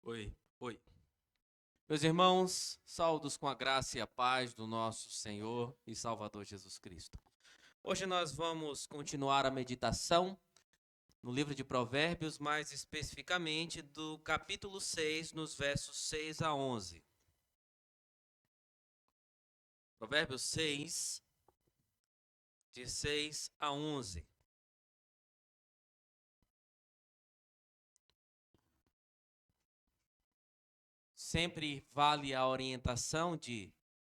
Oi, oi. Meus irmãos, saúdos com a graça e a paz do nosso Senhor e Salvador Jesus Cristo. Hoje nós vamos continuar a meditação no livro de Provérbios, mais especificamente do capítulo 6, nos versos 6 a 11. Provérbios 6, de 6 a 11. Sempre vale a orientação de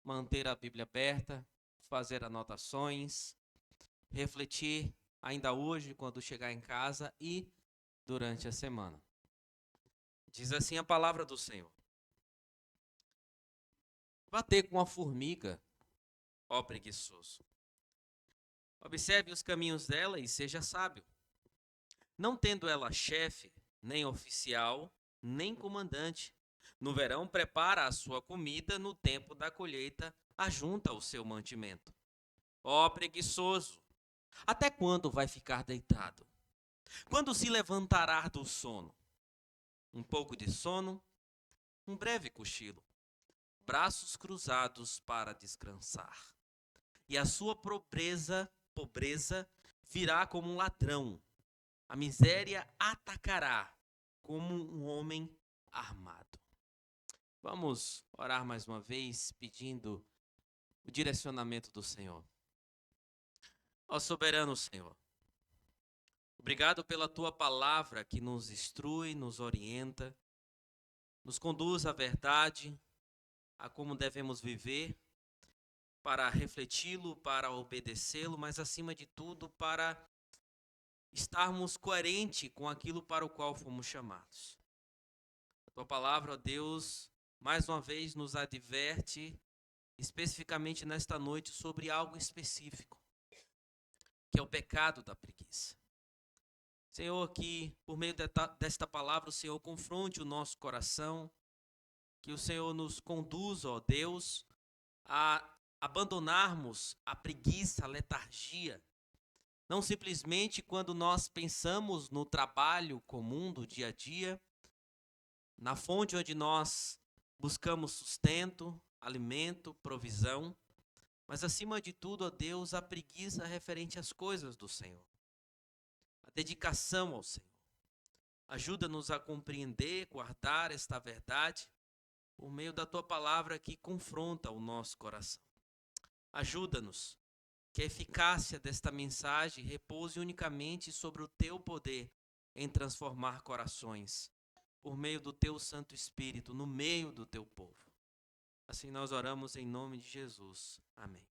manter a Bíblia aberta, fazer anotações, refletir ainda hoje quando chegar em casa e durante a semana. Diz assim a palavra do Senhor: bater com a formiga, ó preguiçoso. Observe os caminhos dela e seja sábio. Não tendo ela chefe, nem oficial, nem comandante. No verão prepara a sua comida, no tempo da colheita ajunta o seu mantimento. Ó preguiçoso, até quando vai ficar deitado? Quando se levantará do sono? Um pouco de sono, um breve cochilo, braços cruzados para descansar. E a sua pobreza virá como um ladrão. A miséria atacará como um homem armado. Vamos orar mais uma vez, pedindo o direcionamento do Senhor. Ó soberano Senhor, obrigado pela tua palavra que nos instrui, nos orienta, nos conduz à verdade, a como devemos viver, para refleti-lo, para obedecê-lo, mas acima de tudo para estarmos coerentes com aquilo para o qual fomos chamados. A tua palavra, ó Deus, mais uma vez nos adverte, especificamente nesta noite, sobre algo específico, que é o pecado da preguiça. Senhor, que por meio desta palavra o Senhor confronte o nosso coração, que o Senhor nos conduza, ó Deus, a abandonarmos a preguiça, a letargia. Não simplesmente quando nós pensamos no trabalho comum do dia a dia, na fonte onde nós buscamos sustento, alimento, provisão, mas acima de tudo, ó Deus, a preguiça referente às coisas do Senhor. A dedicação ao Senhor. Ajuda-nos a compreender, guardar esta verdade por meio da tua palavra que confronta o nosso coração. Ajuda-nos que a eficácia desta mensagem repouse unicamente sobre o teu poder em transformar corações, por meio do teu Santo Espírito, no meio do teu povo. Assim nós oramos em nome de Jesus. Amém.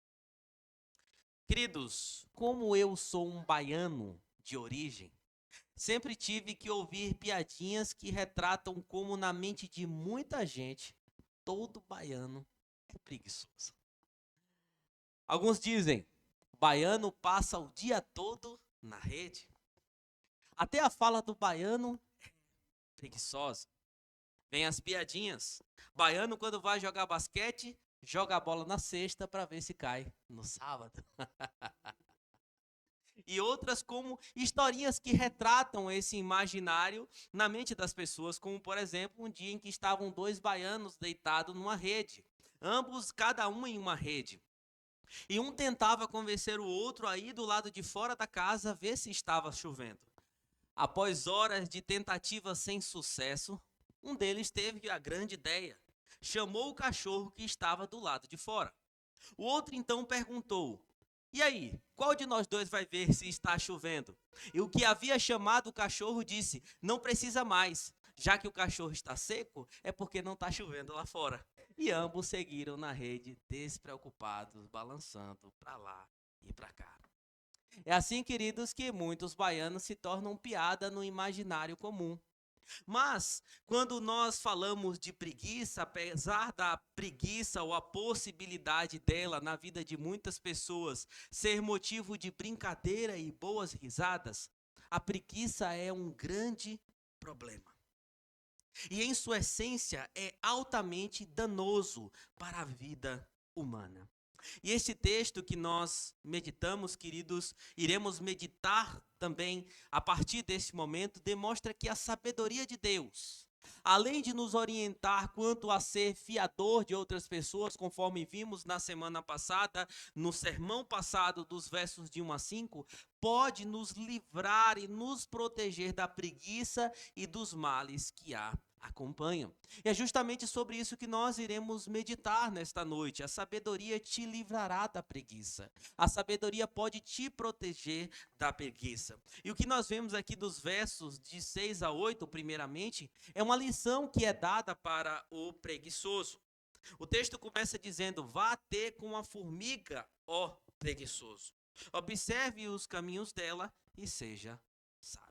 Queridos, como eu sou um baiano de origem, sempre tive que ouvir piadinhas que retratam como na mente de muita gente, todo baiano é preguiçoso. Alguns dizem, baiano passa o dia todo na rede. Até a fala do baiano é preguiçosa. Vem as piadinhas. Baiano, quando vai jogar basquete, joga a bola na cesta para ver se cai no sábado. E outras como historinhas que retratam esse imaginário na mente das pessoas, como, por exemplo, um dia em que estavam dois baianos deitados numa rede. Ambos, cada um em uma rede. E um tentava convencer o outro a ir do lado de fora da casa ver se estava chovendo. Após horas de tentativa sem sucesso, um deles teve a grande ideia. Chamou o cachorro que estava do lado de fora. O outro então perguntou: e aí, qual de nós dois vai ver se está chovendo? E o que havia chamado o cachorro disse: não precisa mais, já que o cachorro está seco, é porque não está chovendo lá fora. E ambos seguiram na rede, despreocupados, balançando para lá e para cá. É assim, queridos, que muitos baianos se tornam piada no imaginário comum. Mas, quando nós falamos de preguiça, apesar da preguiça ou a possibilidade dela na vida de muitas pessoas ser motivo de brincadeira e boas risadas, a preguiça é um grande problema. E em sua essência é altamente danoso para a vida humana. E esse texto que nós meditamos, queridos, iremos meditar também a partir desse momento, demonstra que a sabedoria de Deus, Além de nos orientar quanto a ser fiador de outras pessoas, conforme vimos na semana passada, no sermão passado, dos versos de 1 a 5, pode nos livrar e nos proteger da preguiça e dos males que a acompanham. E é justamente sobre isso que nós iremos meditar nesta noite. A sabedoria te livrará da preguiça. A sabedoria pode te proteger da preguiça. E o que nós vemos aqui dos versos de 6 a 8, primeiramente, é uma lição que é dada para o preguiçoso. O texto começa dizendo: vá ter com a formiga, ó preguiçoso. Observe os caminhos dela e seja sábio.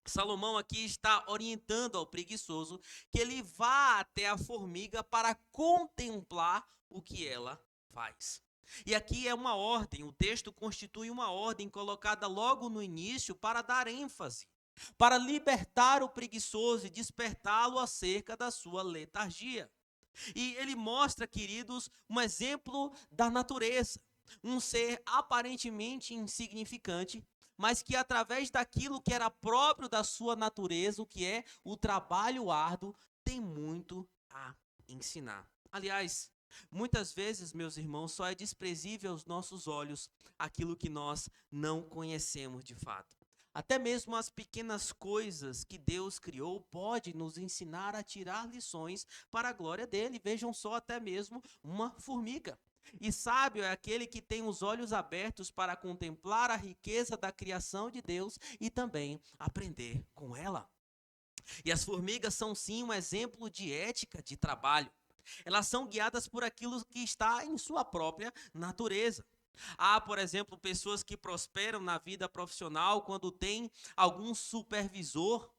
Salomão aqui está orientando ao preguiçoso que ele vá até a formiga para contemplar o que ela faz. E aqui é uma ordem, o texto constitui uma ordem colocada logo no início para dar ênfase, para libertar o preguiçoso e despertá-lo acerca da sua letargia. E ele mostra, queridos, um exemplo da natureza, um ser aparentemente insignificante, mas que através daquilo que era próprio da sua natureza, o que é o trabalho árduo, tem muito a ensinar. Aliás, muitas vezes, meus irmãos, só é desprezível aos nossos olhos aquilo que nós não conhecemos de fato. Até mesmo as pequenas coisas que Deus criou pode nos ensinar a tirar lições para a glória dele. Vejam só, até mesmo uma formiga. E sábio é aquele que tem os olhos abertos para contemplar a riqueza da criação de Deus e também aprender com ela. E as formigas são sim um exemplo de ética de trabalho. Elas são guiadas por aquilo que está em sua própria natureza. Há, por exemplo, pessoas que prosperam na vida profissional quando tem algum supervisor,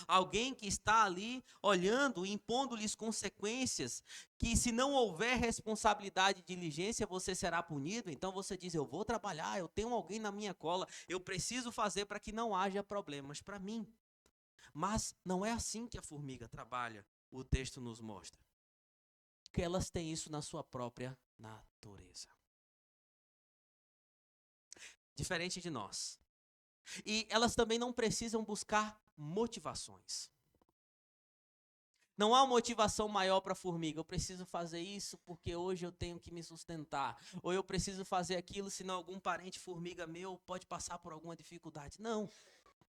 alguém que está ali olhando, impondo-lhes consequências, que se não houver responsabilidade e diligência, você será punido. Então você diz: eu vou trabalhar, eu tenho alguém na minha cola, eu preciso fazer para que não haja problemas para mim. Mas não é assim que a formiga trabalha, o texto nos mostra. Que elas têm isso na sua própria natureza. Diferente de nós. E elas também não precisam buscar motivações. Não há motivação maior para a formiga. Eu preciso fazer isso porque hoje eu tenho que me sustentar. Ou eu preciso fazer aquilo senão algum parente formiga meu pode passar por alguma dificuldade. Não.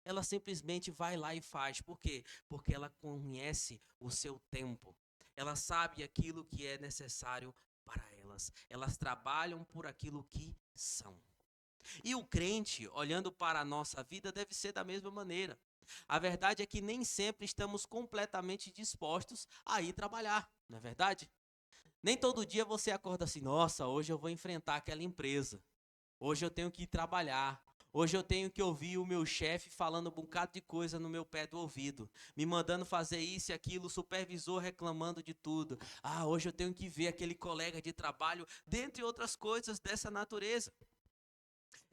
Ela simplesmente vai lá e faz. Por quê? Porque ela conhece o seu tempo. Ela sabe aquilo que é necessário para elas. Elas trabalham por aquilo que são. E o crente, olhando para a nossa vida, deve ser da mesma maneira. A verdade é que nem sempre estamos completamente dispostos a ir trabalhar, não é verdade? Nem todo dia você acorda assim: nossa, hoje eu vou enfrentar aquela empresa. Hoje eu tenho que ir trabalhar. Hoje eu tenho que ouvir o meu chefe falando um bocado de coisa no meu pé do ouvido, me mandando fazer isso e aquilo, o supervisor reclamando de tudo. Ah, hoje eu tenho que ver aquele colega de trabalho, dentre outras coisas dessa natureza.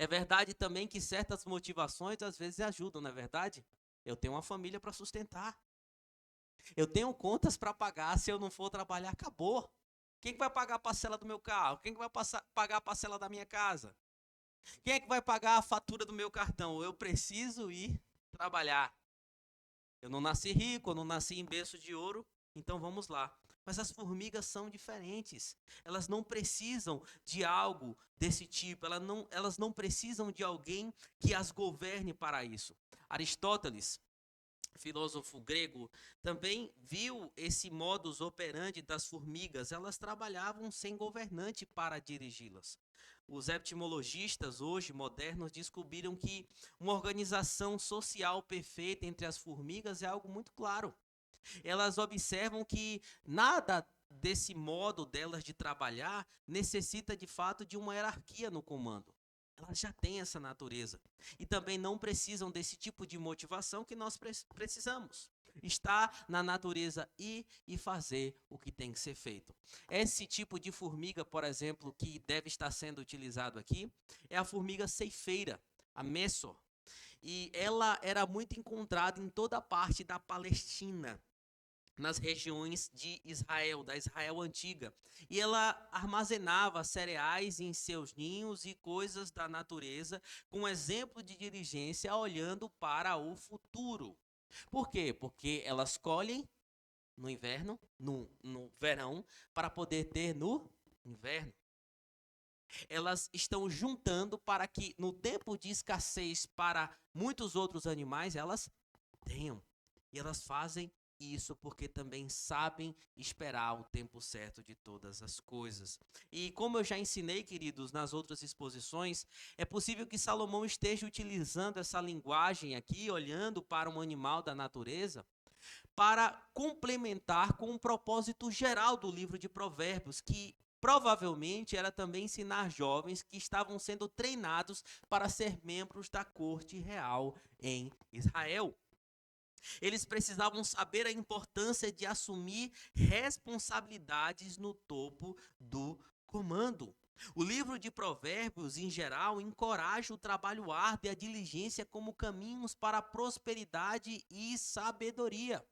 É verdade também que certas motivações às vezes ajudam, não é verdade? Eu tenho uma família para sustentar. Eu tenho contas para pagar. Se eu não for trabalhar, acabou. Quem que vai pagar a parcela do meu carro? Quem que vai pagar a parcela da minha casa? Quem é que vai pagar a fatura do meu cartão? Eu preciso ir trabalhar. Eu não nasci rico, eu não nasci em berço de ouro, então vamos lá. Mas as formigas são diferentes. Elas não precisam de algo desse tipo. Elas não precisam de alguém que as governe para isso. Aristóteles, filósofo grego, também viu esse modus operandi das formigas. Elas trabalhavam sem governante para dirigi-las. Os etimologistas hoje modernos descobriram que uma organização social perfeita entre as formigas é algo muito claro. Elas observam que nada desse modo delas de trabalhar necessita de fato de uma hierarquia no comando. Elas já têm essa natureza. E também não precisam desse tipo de motivação que nós precisamos. Está na natureza ir e fazer o que tem que ser feito. Esse tipo de formiga, por exemplo, que deve estar sendo utilizado aqui, é a formiga ceifeira, a Messor. E ela era muito encontrada em toda a parte da Palestina, nas regiões de Israel, da Israel antiga. E ela armazenava cereais em seus ninhos e coisas da natureza, com exemplo de diligência, olhando para o futuro. Por quê? Porque elas colhem no inverno, no verão, para poder ter no inverno. Elas estão juntando para que no tempo de escassez para muitos outros animais elas tenham. E elas fazem isso porque também sabem esperar o tempo certo de todas as coisas. E como eu já ensinei, queridos, nas outras exposições, é possível que Salomão esteja utilizando essa linguagem aqui, olhando para um animal da natureza, para complementar com um propósito geral do livro de Provérbios, que provavelmente era também ensinar jovens que estavam sendo treinados para ser membros da corte real em Israel. Eles precisavam saber a importância de assumir responsabilidades no topo do comando. O livro de Provérbios, em geral, encoraja o trabalho árduo e a diligência como caminhos para a prosperidade e sabedoria.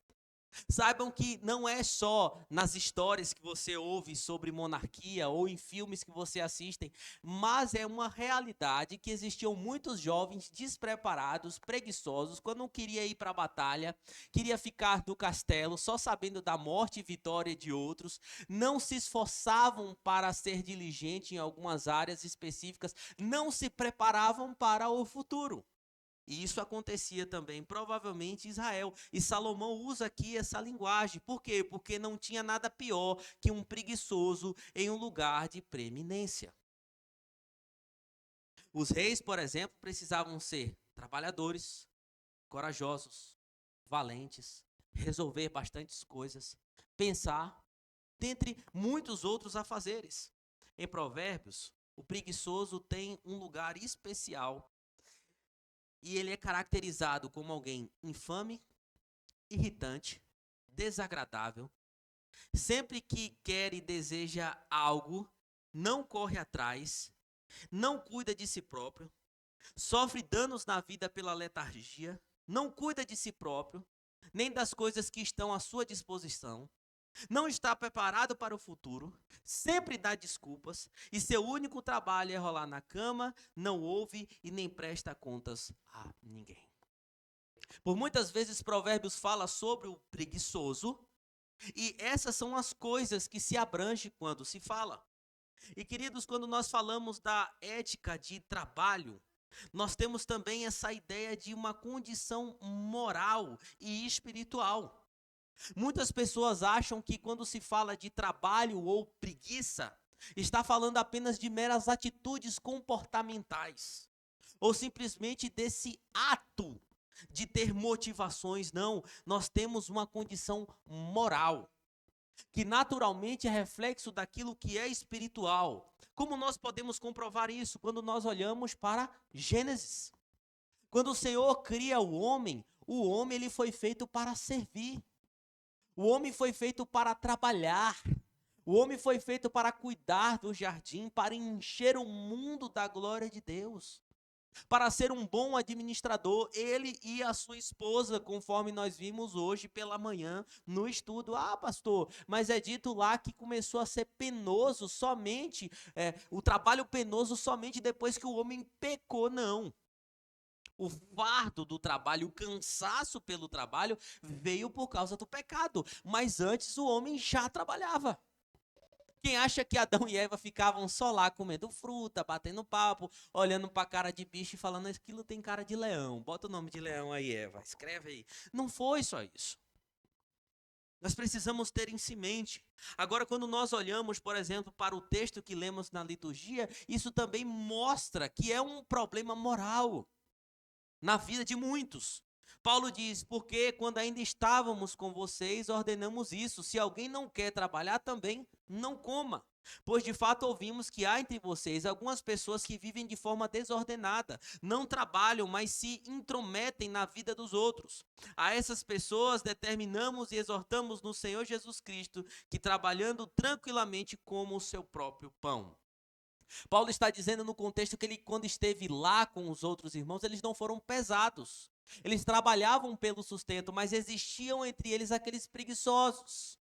Saibam que não é só nas histórias que você ouve sobre monarquia ou em filmes que você assistem, mas é uma realidade que existiam muitos jovens despreparados, preguiçosos, quando não queria ir para a batalha, queria ficar no castelo só sabendo da morte e vitória de outros, não se esforçavam para ser diligente em algumas áreas específicas, não se preparavam para o futuro. E isso acontecia também, provavelmente, em Israel. E Salomão usa aqui essa linguagem. Por quê? Porque não tinha nada pior que um preguiçoso em um lugar de preeminência. Os reis, por exemplo, precisavam ser trabalhadores, corajosos, valentes, resolver bastantes coisas, pensar, dentre muitos outros afazeres. Em Provérbios, o preguiçoso tem um lugar especial. E ele é caracterizado como alguém infame, irritante, desagradável. Sempre que quer e deseja algo, não corre atrás, não cuida de si próprio, sofre danos na vida pela letargia, não cuida de si próprio, nem das coisas que estão à sua disposição. Não está preparado para o futuro, sempre dá desculpas e seu único trabalho é rolar na cama, não ouve e nem presta contas a ninguém. Por muitas vezes Provérbios fala sobre o preguiçoso e essas são as coisas que se abrange quando se fala. E queridos, quando nós falamos da ética de trabalho, nós temos também essa ideia de uma condição moral e espiritual. Muitas pessoas acham que quando se fala de trabalho ou preguiça, está falando apenas de meras atitudes comportamentais, ou simplesmente desse ato de ter motivações. Não, nós temos uma condição moral, que naturalmente é reflexo daquilo que é espiritual. Como nós podemos comprovar isso? Quando nós olhamos para Gênesis. Quando o Senhor cria o homem ele foi feito para servir. O homem foi feito para trabalhar. O homem foi feito para cuidar do jardim, para encher o mundo da glória de Deus, para ser um bom administrador, ele e a sua esposa, conforme nós vimos hoje pela manhã no estudo. Ah, pastor, mas é dito lá que começou a ser penoso somente, o trabalho penoso somente depois que o homem pecou. Não. O fardo do trabalho, o cansaço pelo trabalho veio por causa do pecado. Mas antes o homem já trabalhava. Quem acha que Adão e Eva ficavam só lá comendo fruta, batendo papo, olhando para a cara de bicho e falando aquilo tem cara de leão. Bota o nome de leão aí, Eva. Escreve aí. Não foi só isso. Nós precisamos ter isso em mente. Agora, quando nós olhamos, por exemplo, para o texto que lemos na liturgia, isso também mostra que é um problema moral na vida de muitos. Paulo diz, porque quando ainda estávamos com vocês, ordenamos isso. Se alguém não quer trabalhar, também não coma. Pois de fato ouvimos que há entre vocês algumas pessoas que vivem de forma desordenada, não trabalham, mas se intrometem na vida dos outros. A essas pessoas determinamos e exortamos no Senhor Jesus Cristo que trabalhando tranquilamente comam o seu próprio pão. Paulo está dizendo no contexto que ele, quando esteve lá com os outros irmãos, eles não foram pesados. Eles trabalhavam pelo sustento, mas existiam entre eles aqueles preguiçosos,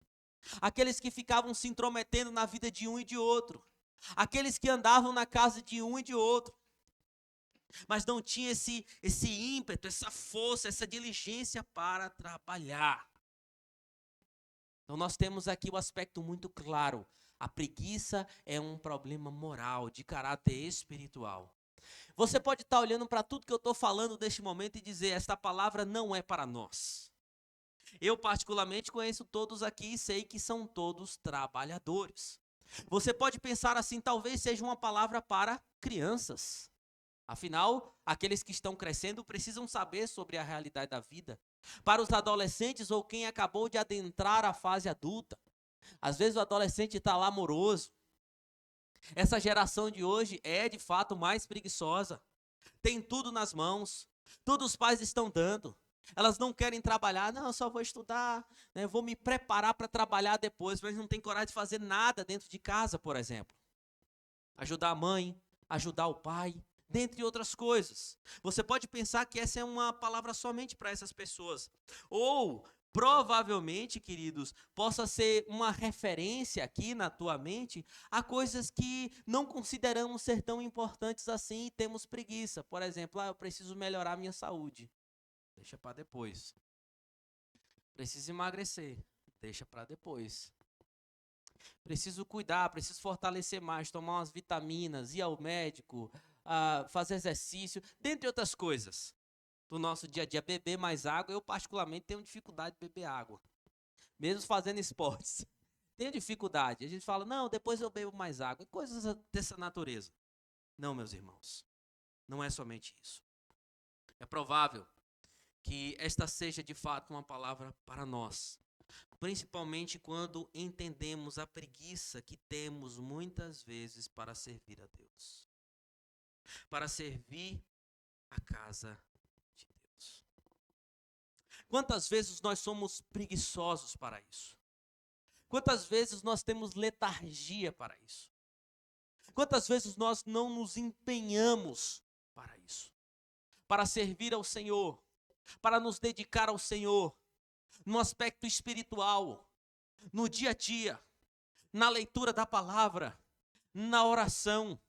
aqueles que ficavam se intrometendo na vida de um e de outro, aqueles que andavam na casa de um e de outro. mas não tinha esse ímpeto, essa força, essa diligência para trabalhar. Então nós temos aqui o aspecto muito claro. A preguiça é um problema moral, de caráter espiritual. Você pode estar olhando para tudo que eu estou falando neste momento e dizer, esta palavra não é para nós. Eu particularmente conheço todos aqui e sei que são todos trabalhadores. Você pode pensar assim, talvez seja uma palavra para crianças. Afinal, aqueles que estão crescendo precisam saber sobre a realidade da vida. Para os adolescentes ou quem acabou de adentrar a fase adulta, às vezes o adolescente está lá moroso. Essa geração de hoje é de fato mais preguiçosa. Tem tudo nas mãos, tudo os pais estão dando. Elas não querem trabalhar, não, eu só vou estudar, né, vou me preparar para trabalhar depois, mas não tem coragem de fazer nada dentro de casa, por exemplo. Ajudar a mãe, ajudar o pai, dentre outras coisas. Você pode pensar que essa é uma palavra somente para essas pessoas. Ou, provavelmente, queridos, possa ser uma referência aqui na tua mente a coisas que não consideramos ser tão importantes assim e temos preguiça. Por exemplo, eu preciso melhorar a minha saúde. Deixa para depois. Preciso emagrecer. Deixa para depois. Preciso cuidar, preciso fortalecer mais, tomar umas vitaminas, ir ao médico, fazer exercício, dentre outras coisas. Do nosso dia a dia, beber mais água. Eu particularmente tenho dificuldade de beber água. Mesmo fazendo esportes. Tenho dificuldade. A gente fala, não, depois eu bebo mais água. Coisas dessa natureza. Não, meus irmãos. Não é somente isso. É provável que esta seja de fato uma palavra para nós, principalmente quando entendemos a preguiça que temos muitas vezes para servir a Deus, para servir a casa de Deus. Quantas vezes nós somos preguiçosos para isso? Quantas vezes nós temos letargia para isso? Quantas vezes nós não nos empenhamos para isso? Para servir ao Senhor, para nos dedicar ao Senhor, no aspecto espiritual, no dia a dia, na leitura da palavra, na oração,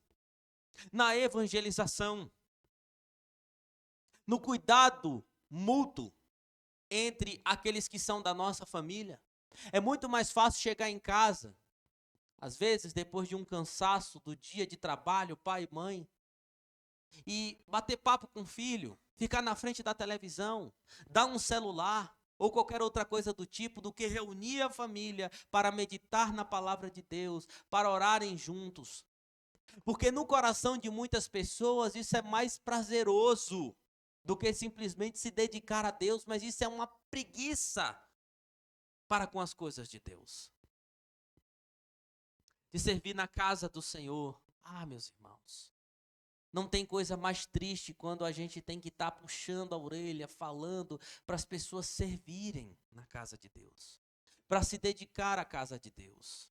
na evangelização, no cuidado mútuo entre aqueles que são da nossa família. É muito mais fácil chegar em casa, às vezes depois de um cansaço do dia de trabalho, pai e mãe, e bater papo com o filho, ficar na frente da televisão, dar um celular ou qualquer outra coisa do tipo, do que reunir a família para meditar na palavra de Deus, para orarem juntos. Porque no coração de muitas pessoas isso é mais prazeroso do que simplesmente se dedicar a Deus, mas isso é uma preguiça para com as coisas de Deus. De servir na casa do Senhor. Meus irmãos, não tem coisa mais triste quando a gente tem que estar puxando a orelha, falando para as pessoas servirem na casa de Deus, para se dedicar à casa de Deus.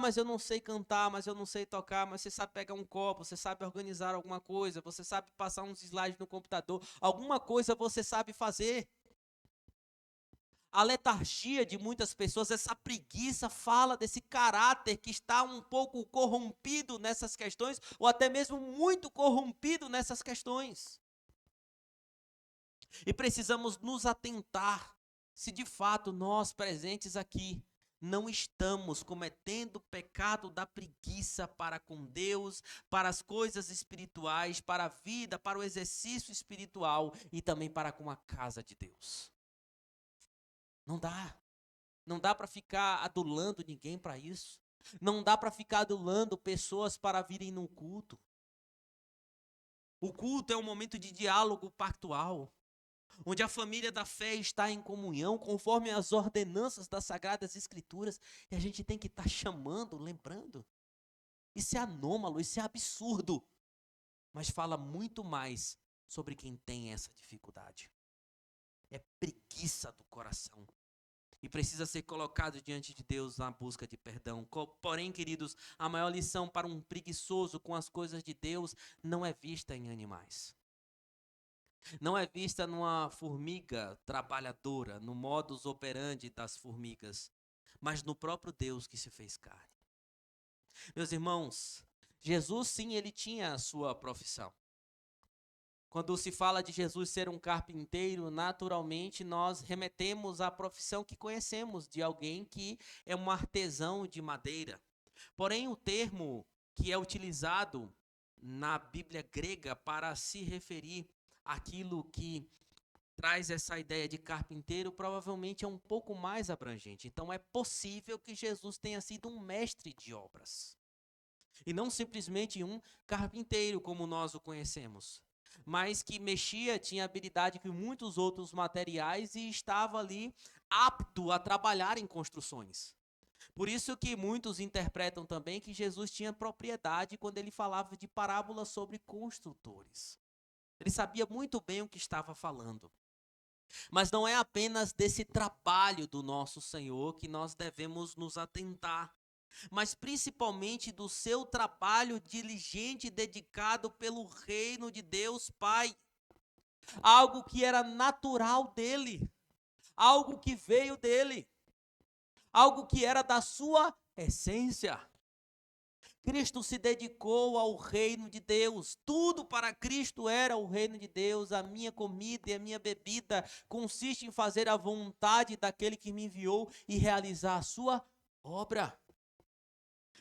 Mas eu não sei cantar, mas eu não sei tocar, mas você sabe pegar um copo, você sabe organizar alguma coisa, você sabe passar uns slides no computador, alguma coisa você sabe fazer. A letargia de muitas pessoas, essa preguiça, fala desse caráter que está um pouco corrompido nessas questões, ou até mesmo muito corrompido nessas questões. E precisamos nos atentar se de fato nós presentes aqui não estamos cometendo o pecado da preguiça para com Deus, para as coisas espirituais, para a vida, para o exercício espiritual e também para com a casa de Deus. Não dá. Não dá para ficar adulando ninguém para isso. Não dá para ficar adulando pessoas para virem no culto. O culto é um momento de diálogo pactual, onde a família da fé está em comunhão, conforme as ordenanças das Sagradas Escrituras, e a gente tem que estar chamando, lembrando. Isso é anômalo, isso é absurdo, mas fala muito mais sobre quem tem essa dificuldade. É preguiça do coração. E precisa ser colocado diante de Deus na busca de perdão. Porém, queridos, a maior lição para um preguiçoso com as coisas de Deus não é vista em animais. Não é vista numa formiga trabalhadora, no modus operandi das formigas, mas no próprio Deus que se fez carne. Meus irmãos, Jesus sim, ele tinha a sua profissão. Quando se fala de Jesus ser um carpinteiro, naturalmente nós remetemos à profissão que conhecemos de alguém que é um artesão de madeira. Porém, o termo que é utilizado na Bíblia grega para se referir àquilo que traz essa ideia de carpinteiro provavelmente é um pouco mais abrangente. Então, é possível que Jesus tenha sido um mestre de obras. E não simplesmente um carpinteiro, como nós o conhecemos, mas que mexia, tinha habilidade com muitos outros materiais e estava ali apto a trabalhar em construções. Por isso que muitos interpretam também que Jesus tinha propriedade quando ele falava de parábolas sobre construtores. Ele sabia muito bem o que estava falando. Mas não é apenas desse trabalho do nosso Senhor que nós devemos nos atentar, mas principalmente do seu trabalho diligente e dedicado pelo reino de Deus Pai. Algo que era natural dele, algo que veio dele, algo que era da sua essência. Cristo se dedicou ao reino de Deus. Tudo para Cristo era o reino de Deus. A minha comida e a minha bebida consiste em fazer a vontade daquele que me enviou e realizar a sua obra.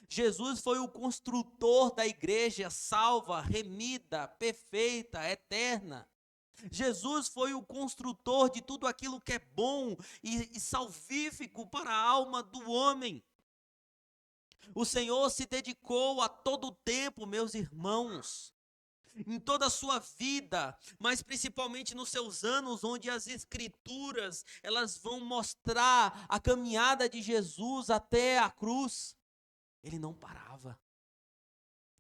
Jesus foi o construtor da igreja salva, remida, perfeita, eterna. Jesus foi o construtor de tudo aquilo que é bom e salvífico para a alma do homem. O Senhor se dedicou a todo tempo, meus irmãos, em toda a sua vida, mas principalmente nos seus anos, onde as Escrituras elas vão mostrar a caminhada de Jesus até a cruz. Ele não parava.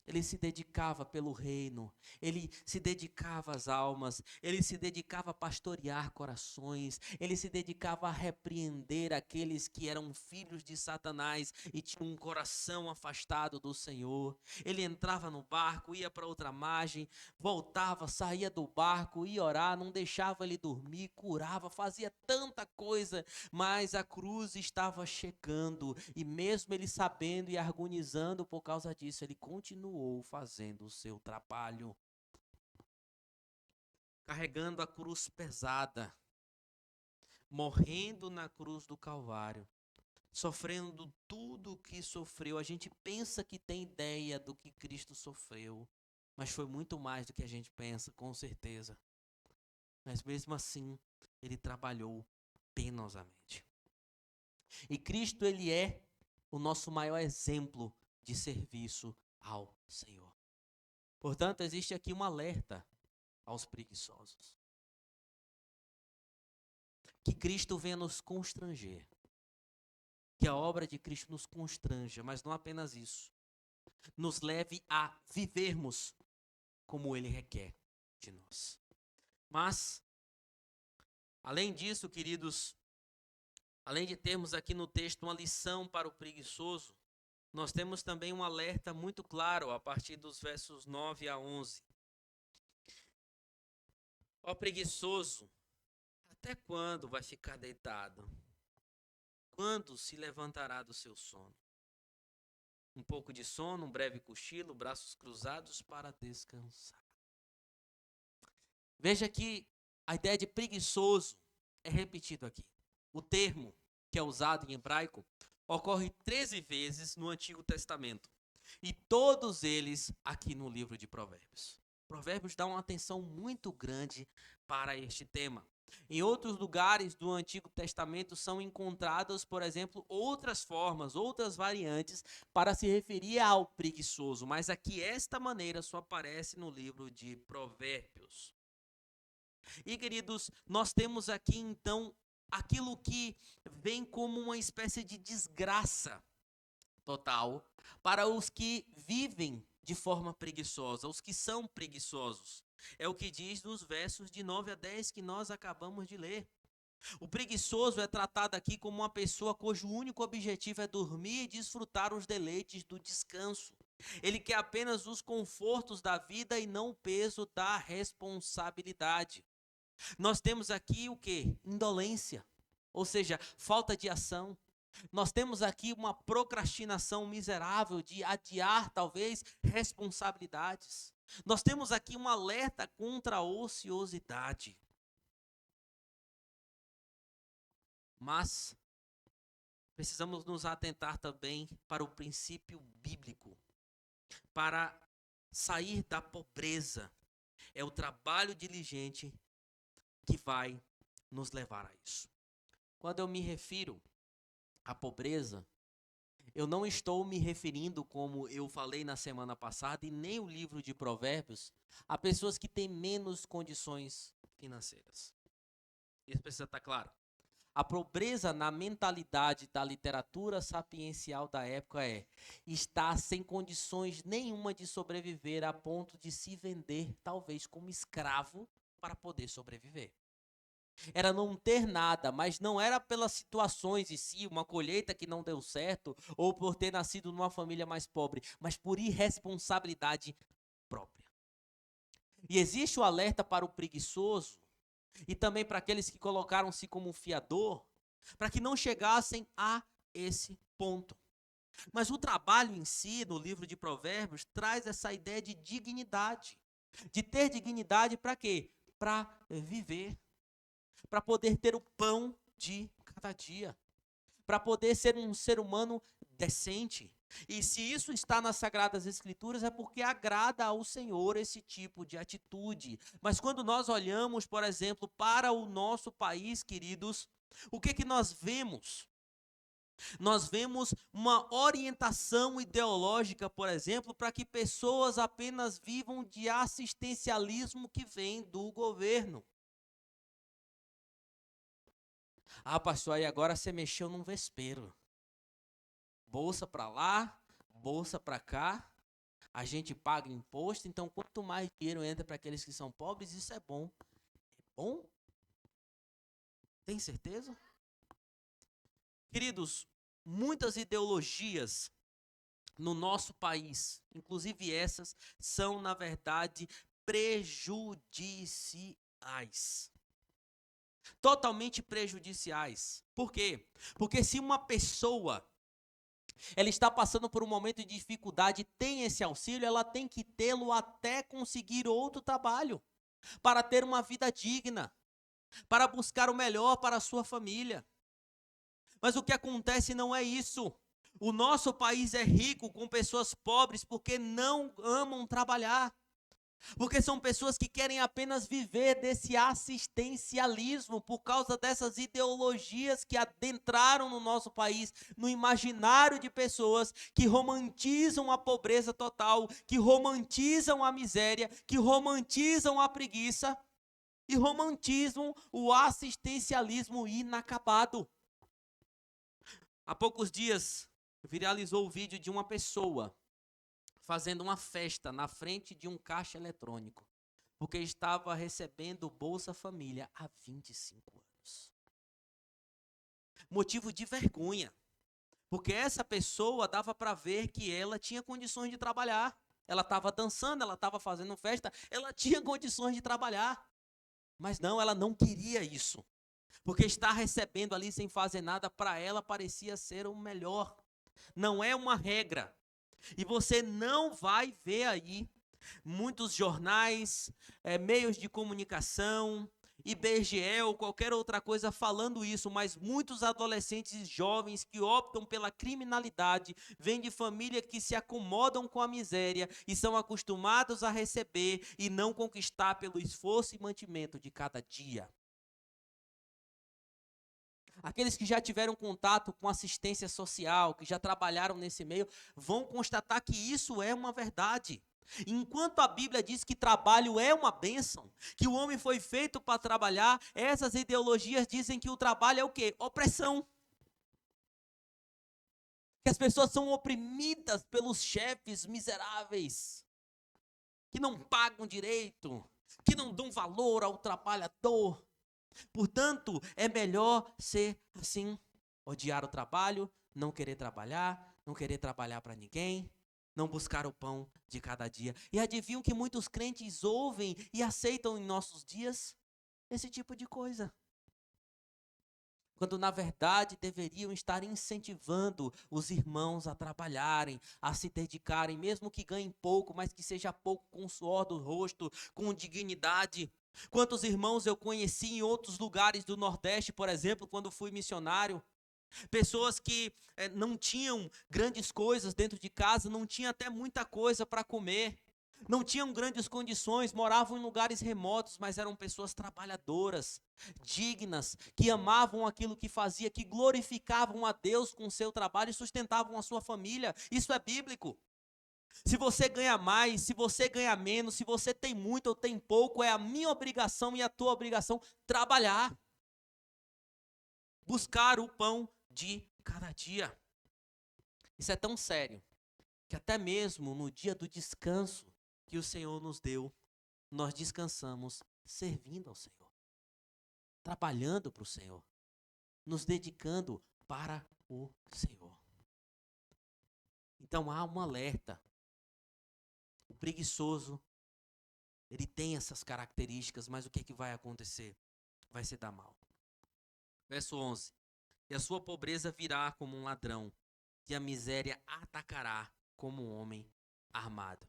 Ele se dedicava pelo reino, ele se dedicava às almas, ele se dedicava a pastorear corações, ele se dedicava a repreender aqueles que eram filhos de Satanás e tinham um coração afastado do Senhor. Ele entrava no barco, ia para outra margem, voltava, saía do barco, ia orar, não deixava ele dormir, curava, fazia tanta coisa, mas a cruz estava chegando e mesmo ele sabendo e agonizando por causa disso, ele continuou fazendo o seu trabalho, carregando a cruz pesada, morrendo na cruz do Calvário, sofrendo tudo o que sofreu. A gente pensa que tem ideia do que Cristo sofreu, mas foi muito mais do que a gente pensa, com certeza. Mas mesmo assim, ele trabalhou penosamente. E Cristo, ele é o nosso maior exemplo de serviço ao Senhor. Portanto, existe aqui um alerta aos preguiçosos. Que Cristo venha nos constranger. Que a obra de Cristo nos constranja, mas não apenas isso. Nos leve a vivermos como Ele requer de nós. Mas, além disso, queridos, além de termos aqui no texto uma lição para o preguiçoso, nós temos também um alerta muito claro a partir dos versos 9 a 11. Ó preguiçoso, até quando vai ficar deitado? Quando se levantará do seu sono? Um pouco de sono, um breve cochilo, braços cruzados para descansar. Veja que a ideia de preguiçoso é repetido aqui. O termo que é usado em hebraico ocorre 13 vezes no Antigo Testamento. E todos eles aqui no livro de Provérbios. Provérbios dá uma atenção muito grande para este tema. Em outros lugares do Antigo Testamento são encontradas, por exemplo, outras formas, outras variantes para se referir ao preguiçoso. Mas aqui esta maneira só aparece no livro de Provérbios. E, queridos, nós temos aqui então aquilo que vem como uma espécie de desgraça total para os que vivem de forma preguiçosa, os que são preguiçosos. É o que diz nos versos de 9 a 10 que nós acabamos de ler. O preguiçoso é tratado aqui como uma pessoa cujo único objetivo é dormir e desfrutar os deleites do descanso. Ele quer apenas os confortos da vida e não o peso da responsabilidade. Nós temos aqui o quê? Indolência, ou seja, falta de ação. Nós temos aqui uma procrastinação miserável de adiar, talvez, responsabilidades. Nós temos aqui um alerta contra a ociosidade. Mas precisamos nos atentar também para o princípio bíblico. Para sair da pobreza, é o trabalho diligente que vai nos levar a isso. Quando eu me refiro à pobreza, eu não estou me referindo, como eu falei na semana passada, e nem o livro de Provérbios, a pessoas que têm menos condições financeiras. Isso precisa estar claro. A pobreza na mentalidade da literatura sapiencial da época é estar sem condições nenhuma de sobreviver a ponto de se vender, talvez como escravo, para poder sobreviver. Era não ter nada, mas não era pelas situações em si, uma colheita que não deu certo, ou por ter nascido numa família mais pobre, mas por irresponsabilidade própria. E existe o alerta para o preguiçoso, e também para aqueles que colocaram-se como fiador, para que não chegassem a esse ponto. Mas o trabalho em si, no livro de Provérbios, traz essa ideia de dignidade. De ter dignidade para quê? Para viver. Para poder ter o pão de cada dia. Para poder ser um ser humano decente. E se isso está nas Sagradas Escrituras é porque agrada ao Senhor esse tipo de atitude. Mas quando nós olhamos, por exemplo, para o nosso país, queridos, o que nós vemos? Nós vemos uma orientação ideológica, por exemplo, para que pessoas apenas vivam de assistencialismo que vem do governo. Ah, pastor, aí agora você mexeu num vespeiro. Bolsa para lá, bolsa para cá, a gente paga imposto, então quanto mais dinheiro entra para aqueles que são pobres, isso é bom. É bom? Tem certeza? Queridos, muitas ideologias no nosso país, inclusive essas, são, na verdade, prejudiciais. Totalmente prejudiciais. Por quê? Porque se uma pessoa ela está passando por um momento de dificuldade, tem esse auxílio, ela tem que tê-lo até conseguir outro trabalho, para ter uma vida digna, para buscar o melhor para a sua família. Mas o que acontece não é isso. O nosso país é rico com pessoas pobres porque não amam trabalhar. Porque são pessoas que querem apenas viver desse assistencialismo por causa dessas ideologias que adentraram no nosso país, no imaginário de pessoas que romantizam a pobreza total, que romantizam a miséria, que romantizam a preguiça e romantizam o assistencialismo inacabado. Há poucos dias viralizou o vídeo de uma pessoa fazendo uma festa na frente de um caixa eletrônico, porque estava recebendo Bolsa Família há 25 anos. Motivo de vergonha, porque essa pessoa dava para ver que ela tinha condições de trabalhar. Ela estava dançando, ela estava fazendo festa, ela tinha condições de trabalhar. Mas não, ela não queria isso, porque estar recebendo ali sem fazer nada para ela parecia ser o melhor. Não é uma regra. E você não vai ver aí muitos jornais, meios de comunicação, IBGE ou qualquer outra coisa falando isso, mas muitos adolescentes jovens que optam pela criminalidade vêm de famílias que se acomodam com a miséria e são acostumados a receber e não conquistar pelo esforço e mantimento de cada dia. Aqueles que já tiveram contato com assistência social, que já trabalharam nesse meio, vão constatar que isso é uma verdade. Enquanto a Bíblia diz que trabalho é uma bênção, que o homem foi feito para trabalhar, essas ideologias dizem que o trabalho é o quê? Opressão. Que as pessoas são oprimidas pelos chefes miseráveis, que não pagam direito, que não dão valor ao trabalhador. Portanto, é melhor ser assim, odiar o trabalho, não querer trabalhar para ninguém, não buscar o pão de cada dia. E adivinham que muitos crentes ouvem e aceitam em nossos dias esse tipo de coisa. quando na verdade deveriam estar incentivando os irmãos a trabalharem, a se dedicarem, mesmo que ganhem pouco, mas que seja pouco com o suor do rosto, com dignidade. Quantos irmãos eu conheci em outros lugares do Nordeste, por exemplo, quando fui missionário, pessoas que não tinham grandes coisas dentro de casa, não tinham até muita coisa para comer, não tinham grandes condições, moravam em lugares remotos, mas eram pessoas trabalhadoras, dignas, que amavam aquilo que fazia, que glorificavam a Deus com o seu trabalho e sustentavam a sua família. Isso é bíblico. Se você ganha mais, se você ganha menos, se você tem muito ou tem pouco, é a minha obrigação e a tua obrigação trabalhar, buscar o pão de cada dia. Isso é tão sério que até mesmo no dia do descanso que o Senhor nos deu, nós descansamos servindo ao Senhor, trabalhando para o Senhor, nos dedicando para o Senhor. Então há um alerta. O preguiçoso, ele tem essas características, mas o que é que vai acontecer? Vai se dar mal. Verso 11. E a sua pobreza virá como um ladrão, e a miséria atacará como um homem armado.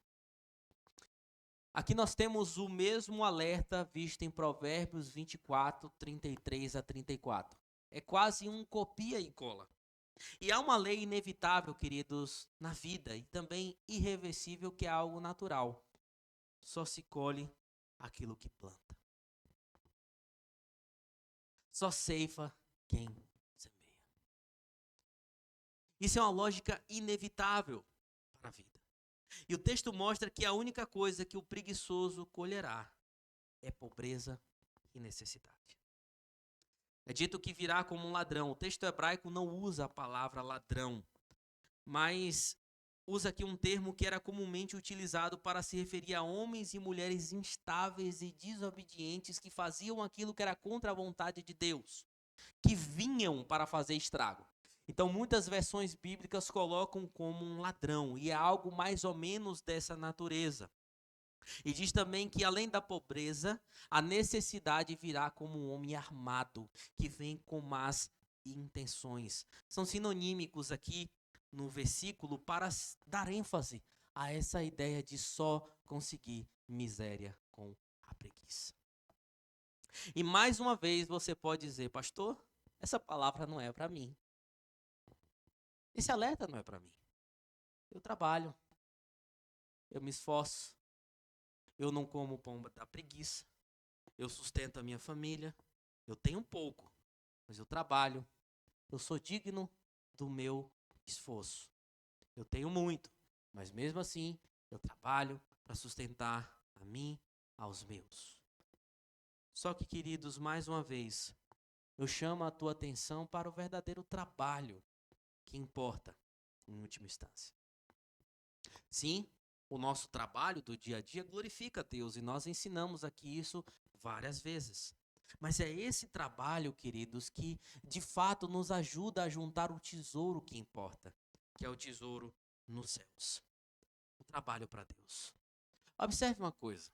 Aqui nós temos o mesmo alerta visto em Provérbios 24, 33 a 34. É quase um copia e cola. E há uma lei inevitável, queridos, na vida, e também irreversível, que é algo natural. Só se colhe aquilo que planta. Só ceifa quem semeia. Isso é uma lógica inevitável para a vida. E o texto mostra que a única coisa que o preguiçoso colherá é pobreza e necessidade. É dito que virá como um ladrão. O texto hebraico não usa a palavra ladrão, mas usa aqui um termo que era comumente utilizado para se referir a homens e mulheres instáveis e desobedientes que faziam aquilo que era contra a vontade de Deus, que vinham para fazer estrago. Então, muitas versões bíblicas colocam como um ladrão, e é algo mais ou menos dessa natureza. E diz também que, além da pobreza, a necessidade virá como um homem armado, que vem com más intenções. São sinonímicos aqui no versículo para dar ênfase a essa ideia de só conseguir miséria com a preguiça. E mais uma vez você pode dizer, pastor, essa palavra não é para mim. Esse alerta não é para mim. Eu trabalho, eu me esforço, eu não como o pão da preguiça, eu sustento a minha família, eu tenho pouco, mas eu trabalho, eu sou digno do meu esforço. Eu tenho muito, mas mesmo assim eu trabalho para sustentar a mim, aos meus. Só que, queridos, mais uma vez, eu chamo a tua atenção para o verdadeiro trabalho que importa em última instância. Sim, o nosso trabalho do dia a dia glorifica a Deus e nós ensinamos aqui isso várias vezes. Mas é esse trabalho, queridos, que de fato nos ajuda a juntar o tesouro que importa, que é o tesouro nos céus. O trabalho para Deus. Observe uma coisa.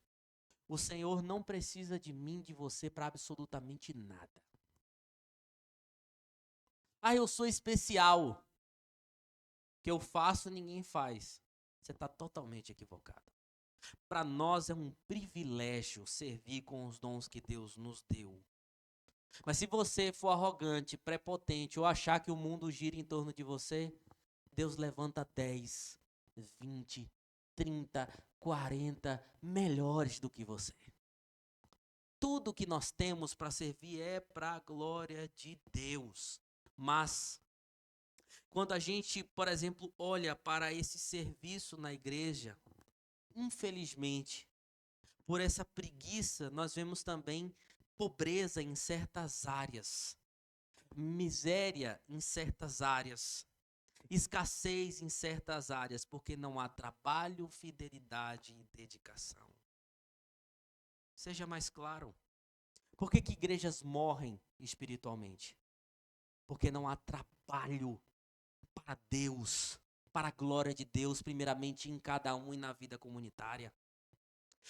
O Senhor não precisa de mim, de você, para absolutamente nada. Ah, eu sou especial. O que eu faço, ninguém faz. Você está totalmente equivocado. Para nós é um privilégio servir com os dons que Deus nos deu. Mas se você for arrogante, prepotente ou achar que o mundo gira em torno de você, Deus levanta 10, 20, 30, 40 melhores do que você. Tudo que nós temos para servir é para a glória de Deus. Mas quando a gente, por exemplo, olha para esse serviço na igreja, infelizmente, por essa preguiça, nós vemos também pobreza em certas áreas, miséria em certas áreas, escassez em certas áreas, porque não há trabalho, fidelidade e dedicação. Seja mais claro. Por que igrejas morrem espiritualmente? Porque não há trabalho para Deus, para a glória de Deus, primeiramente em cada um e na vida comunitária.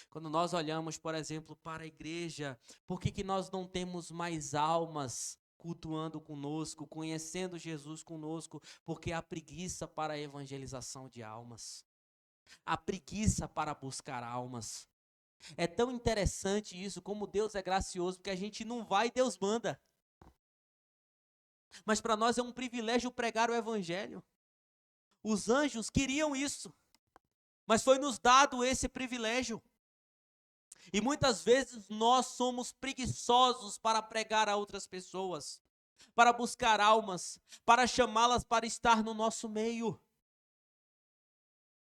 Quando nós olhamos, por exemplo, para a igreja, por que nós não temos mais almas cultuando conosco, conhecendo Jesus conosco, porque há preguiça para a evangelização de almas. Há preguiça para buscar almas. É tão interessante isso, como Deus é gracioso, porque a gente não vai e Deus manda. Mas para nós é um privilégio pregar o evangelho. Os anjos queriam isso, mas foi nos dado esse privilégio. E muitas vezes nós somos preguiçosos para pregar a outras pessoas, para buscar almas, para chamá-las para estar no nosso meio,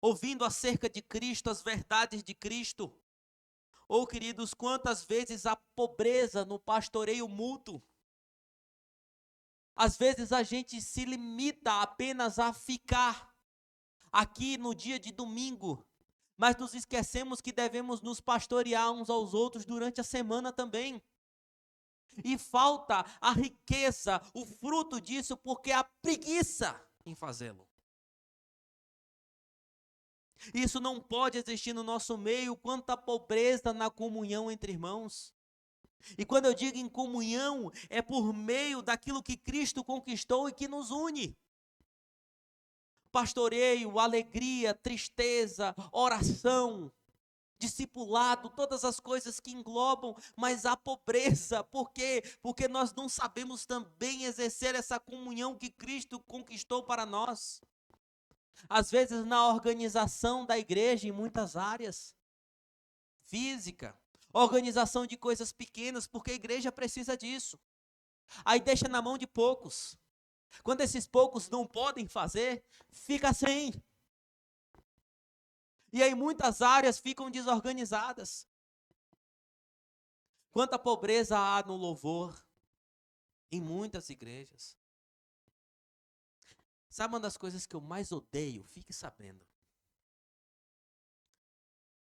ouvindo acerca de Cristo, as verdades de Cristo. Ou, queridos, quantas vezes a pobreza no pastoreio mútuo. Às vezes a gente se limita apenas a ficar aqui no dia de domingo, mas nos esquecemos que devemos nos pastorear uns aos outros durante a semana também. E falta a riqueza, o fruto disso, porque há preguiça em fazê-lo. Isso não pode existir no nosso meio, quanta pobreza na comunhão entre irmãos. E quando eu digo em comunhão, é por meio daquilo que Cristo conquistou e que nos une. Pastoreio, alegria, tristeza, oração, discipulado, todas as coisas que englobam, mas a pobreza, por quê? Porque nós não sabemos também exercer essa comunhão que Cristo conquistou para nós. Às vezes na organização da igreja, em muitas áreas, física, organização de coisas pequenas, porque a igreja precisa disso. Aí deixa na mão de poucos. Quando esses poucos não podem fazer, fica sem. E aí muitas áreas ficam desorganizadas. Quanta pobreza há no louvor em muitas igrejas. Sabe uma das coisas que eu mais odeio? Fique sabendo.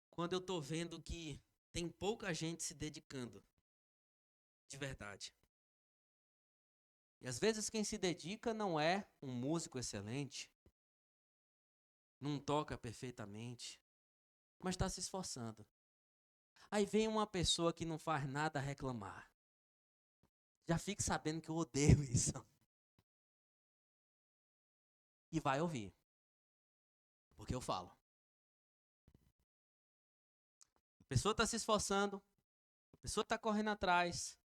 Quando eu estou vendo que tem pouca gente se dedicando, de verdade. E às vezes quem se dedica não é um músico excelente, não toca perfeitamente, mas está se esforçando. Aí vem uma pessoa que não faz nada a reclamar. Já fique sabendo que eu odeio isso. E vai ouvir, porque eu falo. A pessoa está se esforçando, a pessoa está correndo atrás,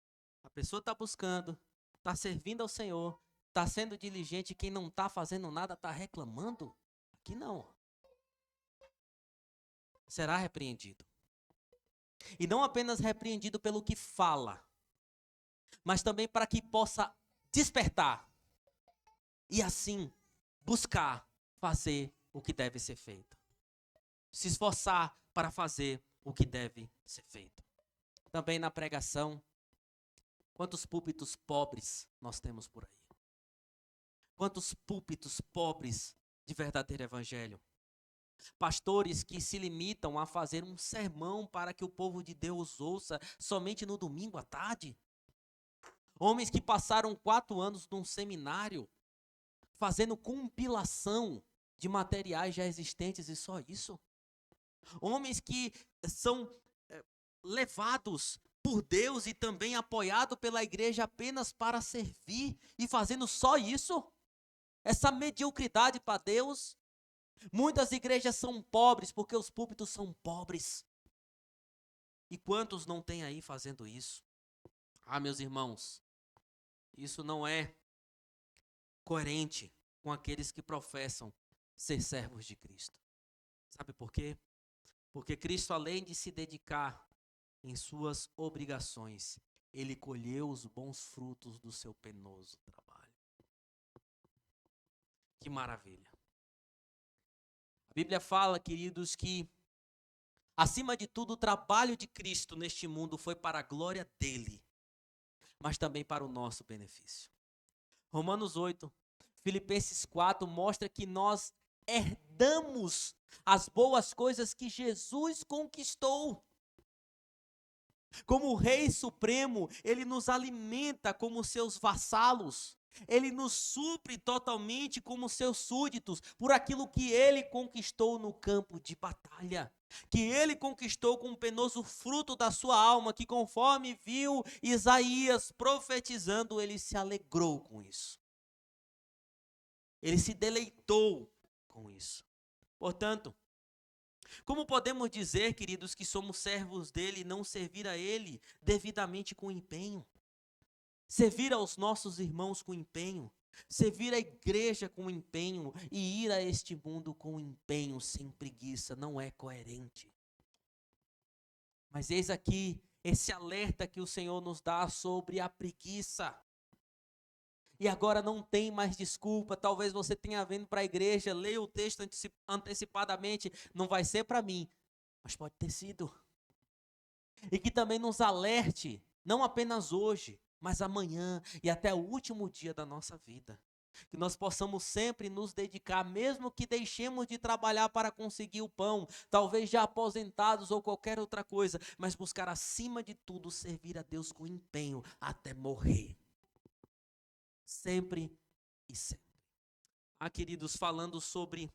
a pessoa está buscando, está servindo ao Senhor, está sendo diligente, quem não está fazendo nada está reclamando? Aqui não. Será repreendido. E não apenas repreendido pelo que fala, mas também para que possa despertar e assim buscar fazer o que deve ser feito. Se esforçar para fazer o que deve ser feito. Também na pregação, quantos púlpitos pobres nós temos por aí? Quantos púlpitos pobres de verdadeiro evangelho? Pastores que se limitam a fazer um sermão para que o povo de Deus ouça somente no domingo à tarde. Homens que passaram 4 anos num seminário, fazendo compilação de materiais já existentes e só isso. Homens que são levados por Deus e também apoiados pela igreja apenas para servir e fazendo só isso. Essa mediocridade para Deus. Muitas igrejas são pobres porque os púlpitos são pobres. E quantos não tem aí fazendo isso? Ah, meus irmãos, isso não é coerente com aqueles que professam ser servos de Cristo. Sabe por quê? Porque Cristo, além de se dedicar em suas obrigações, ele colheu os bons frutos do seu penoso trabalho. Que maravilha! A Bíblia fala, queridos, que acima de tudo o trabalho de Cristo neste mundo foi para a glória dele, mas também para o nosso benefício. Romanos 8, Filipenses 4 mostra que nós herdamos as boas coisas que Jesus conquistou. Como o Rei Supremo, ele nos alimenta como seus vassalos. Ele nos supre totalmente como seus súditos por aquilo que ele conquistou no campo de batalha. Que ele conquistou com o penoso fruto da sua alma, que conforme viu Isaías profetizando, ele se alegrou com isso. Ele se deleitou com isso. Portanto, como podemos dizer, queridos, que somos servos dele e não servir a ele devidamente com empenho? Servir aos nossos irmãos com empenho, servir a igreja com empenho e ir a este mundo com empenho, sem preguiça, não é coerente. Mas eis aqui esse alerta que o Senhor nos dá sobre a preguiça. E agora não tem mais desculpa. Talvez você tenha vindo para a igreja, leia o texto antecipadamente, não vai ser para mim, mas pode ter sido. E que também nos alerte, não apenas hoje, mas amanhã e até o último dia da nossa vida. Que nós possamos sempre nos dedicar, mesmo que deixemos de trabalhar para conseguir o pão, talvez já aposentados ou qualquer outra coisa, mas buscar acima de tudo servir a Deus com empenho até morrer. Sempre e sempre. Queridos, falando sobre